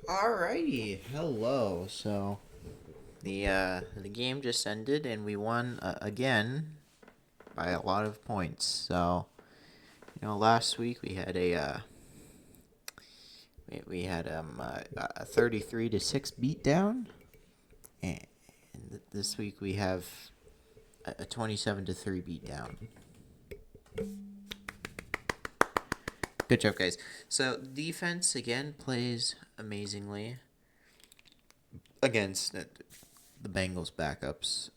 Alrighty, hello. So the game just ended, and we won again by a lot of points. So last week we had a 33-6 beatdown, and this week we have a 27-3 beatdown. Good job, guys. So defense again plays amazingly against the Bengals backups.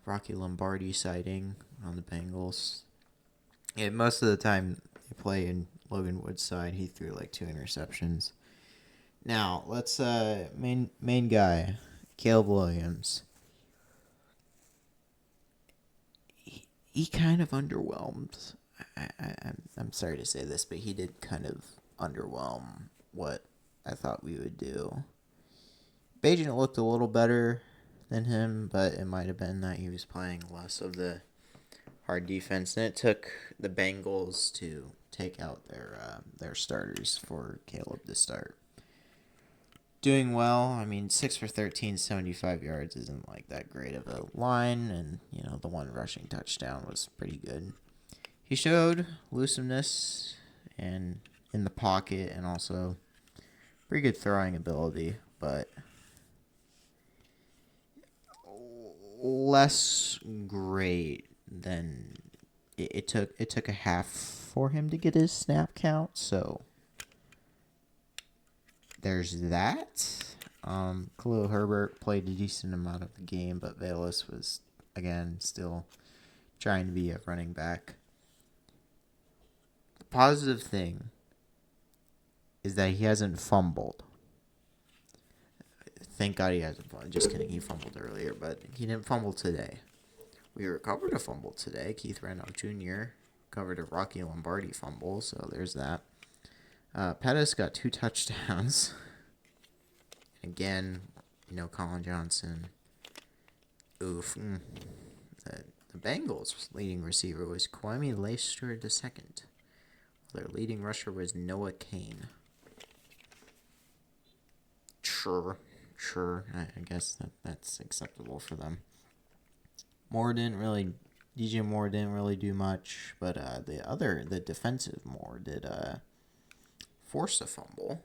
Rocky Lombardi sighting on the Bengals. Yeah, most of the time they play in Logan Wood's side. He threw like 2 interceptions. Now let's main guy, Caleb Williams. He kind of underwhelmed. I'm sorry to say this, but he did kind of underwhelm what I thought we would do. Bajan looked a little better than him, but it might have been that he was playing less of the hard defense, and it took the Bengals to take out their starters for Caleb to start. Doing well. I mean, 6 for 13, 75 yards isn't like that great of a line, and the one rushing touchdown was pretty good. He showed looseness and in the pocket, and also pretty good throwing ability, but less great than it took a half for him to get his snap count, so there's that. Khalil Herbert played a decent amount of the game, but Velus was again still trying to be a running back. The positive thing is that he hasn't fumbled. Thank God he hasn't fumbled. Just kidding, he fumbled earlier, but he didn't fumble today. We recovered a fumble today. Keith Randolph Jr. covered a Rocky Lombardi fumble, so there's that. Pettis got 2 touchdowns. Again, Colin Johnson. Oof. The Bengals' leading receiver was Kwame Leicester II. Their leading rusher was Noah Kane. Sure. I guess that's acceptable for them. DJ Moore didn't really do much, but the defensive Moore did force a fumble.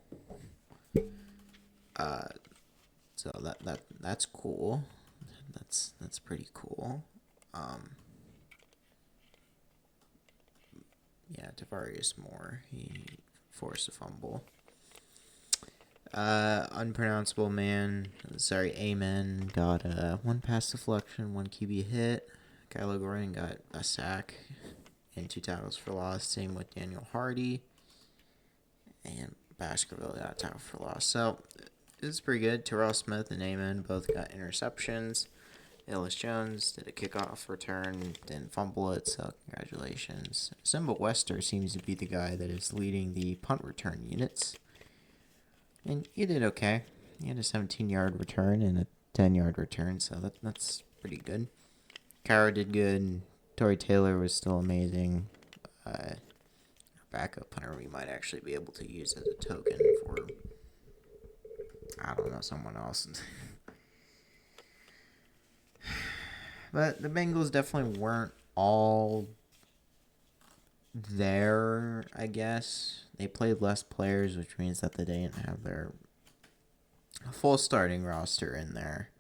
So that's cool. That's pretty cool. Yeah, Tavarius Moore, he forced a fumble. Unpronounceable man. Sorry, Amen got 1 pass deflection, 1 QB hit. Kylo Gordon got a sack and 2 tackles for loss. Same with Daniel Hardy. And Baskerville got a tackle for loss. So it was pretty good. Terrell Smith and Amen both got interceptions. Ellis Jones did a kickoff return, didn't fumble it, so congratulations. Simba Wester seems to be the guy that is leading the punt return units. And he did okay. He had a 17-yard return and a 10-yard return, so that's pretty good. Kara did good. And Torrey Taylor was still amazing. Our backup punter we might actually be able to use as a token for, I don't know, someone else. But the Bengals definitely weren't all there, I guess. They played less players, which means that they didn't have their full starting roster in there.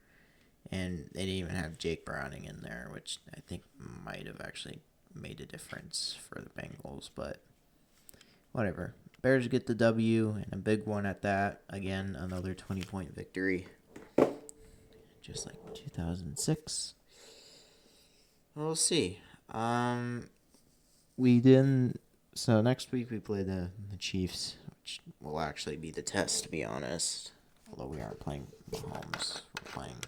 And they didn't even have Jake Browning in there, which I think might have actually made a difference for the Bengals. But whatever. Bears get the W, and a big one at that. Again, another 20-point victory. Just like 2006. We'll see. We didn't. So next week we play the Chiefs, which will actually be the test, to be honest. Although we aren't playing Mahomes, we're playing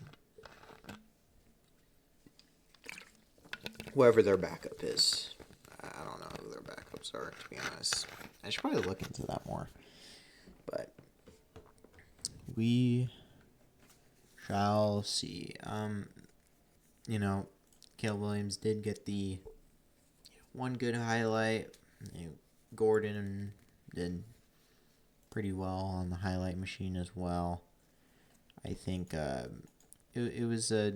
whoever their backup is. I don't know who their backups are, to be honest. I should probably look into that more. But we shall see. Caleb Williams did get the one good highlight. Gordon did pretty well on the highlight machine as well. I think it was a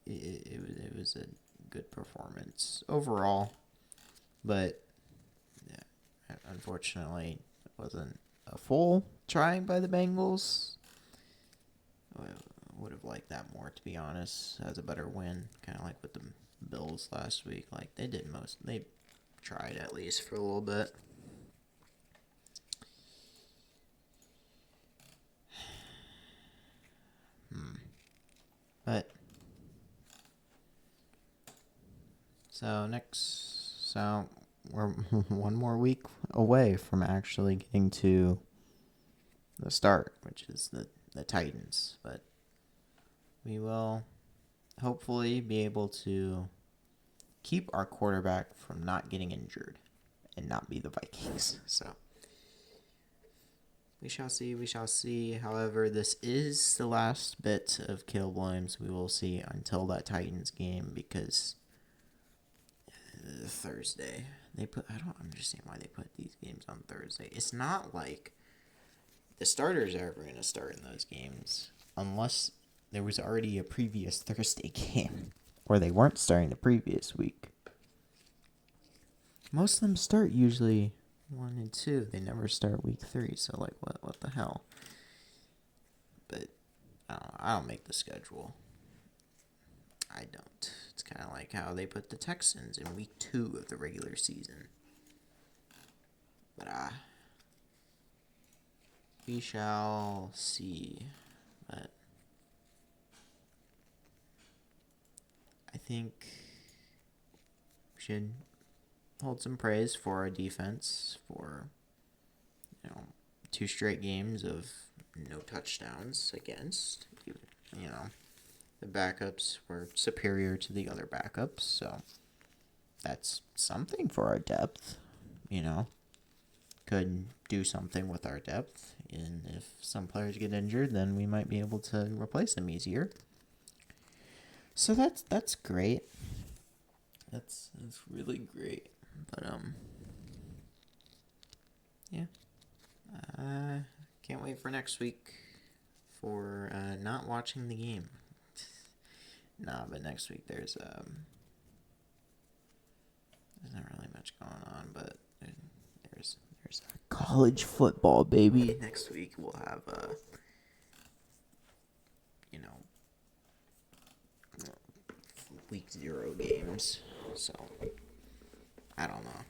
it was a good performance overall, but yeah, unfortunately, it wasn't a full try by the Bengals. I would have liked that more, to be honest. As a better win, kind of like with the Bills last week. Like they tried at least for a little bit. But so we're one more week away from actually getting to the start, which is the Titans. But we will hopefully be able to keep our quarterback from not getting injured and not be the Vikings. So we shall see. We shall see. However, this is the last bit of Caleb Williams we will see until that Titans game, because Thursday I don't understand why they put these games on Thursday. It's not like the starters are ever going to start in those games unless there was already a previous Thursday game or they weren't starting the previous week. Most of them start usually 1 and 2. They never start week 3. So like what the hell? But I don't make the schedule. I don't. It's kind of like how they put the Texans in week 2 of the regular season. But we shall see. But I think we should hold some praise for our defense for 2 straight games of no touchdowns against. The backups were superior to the other backups, so that's something for our depth. Could do something with our depth, and if some players get injured, then we might be able to replace them easier. So that's great. That's really great. But yeah. Can't wait for next week for not watching the game. But next week there's not really much going on, but there's college football, baby. Next week we'll have week 0 games. So I don't know.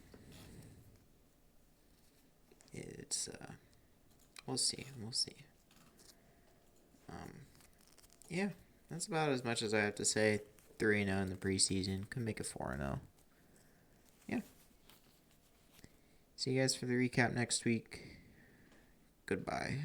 It's we'll see. Yeah, that's about as much as I have to say. 3-0 in the preseason. Could make it 4-0. Yeah. See you guys for the recap next week. Goodbye.